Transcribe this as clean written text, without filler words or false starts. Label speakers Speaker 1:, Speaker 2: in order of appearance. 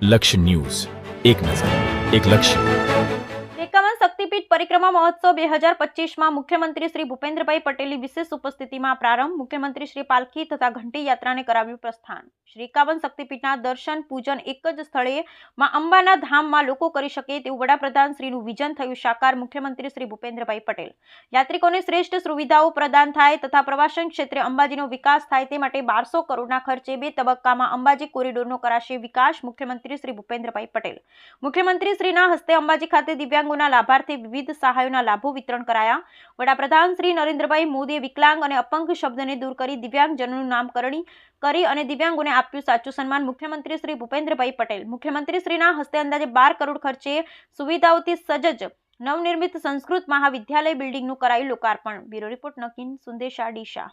Speaker 1: લક્ષ્ય ન્યૂઝ, એક નજર, એક લક્ષ્ય.
Speaker 2: 51 શક્તિપીઠ પરિક્રમા મહોત્સવ 2025 મુખ્યમંત્રી શ્રી ભૂપેન્દ્રભાઈ પટેલની વિશેષ ઉપસ્થિતિમાં પ્રારંભ. મુખ્યમંત્રી શ્રી પાલખી તથા ઘંટી યાત્રાને કરાવ્યું પ્રસ્થાન. શ્રી 51 શક્તિપીઠના દર્શન પૂજન એક જ સ્થળે માં અંબાના ધામમાં લોકો કરી શકે તેવું વડાપ્રધાન શ્રીનું વિઝન થયું સાકાર. મુખ્યમંત્રી શ્રી ભૂપેન્દ્રભાઈ પટેલ. યાત્રિકોને શ્રેષ્ઠ સુવિધાઓ પ્રદાન થાય તથા પ્રવાસન ક્ષેત્રે અંબાજીનો વિકાસ થાય તે માટે 1200 કરોડના ખર્ચે 2 તબક્કામાં અંબાજી કોરિડોરનો કરાશે વિકાસ. મુખ્યમંત્રી શ્રી ભૂપેન્દ્રભાઈ પટેલ. મુખ્યમંત્રી શ્રીના હસ્તે અંબાજી ખાતે દિવ્યાંગોના લાભાર્થી વિવિધ સહાયોના લાભો વિતરણ કરાયા. વડાપ્રધાન શ્રી નરેન્દ્રભાઈ મોદીએ વિકલાંગ અને અપંગ શબ્દને દૂર કરી દિવ્યાંગજનોનું નામકરણ કરી અને દિવ્યાંગોને આપ્યું સાચું સન્માન. મુખ્યમંત્રી શ્રી ભૂપેન્દ્રભાઈ પટેલ. મુખ્યમંત્રી શ્રીના હસ્તે અંદાજે 12 કરોડ ખર્ચે સુવિધાઓથી સજ્જ નવનિર્મિત સંસ્કૃત મહાવિદ્યાલય બિલ્ડિંગનું કરાયું લોકાર્પણ. બ્યુરો રિપોર્ટ નકીન સુંદેશા ડીશા.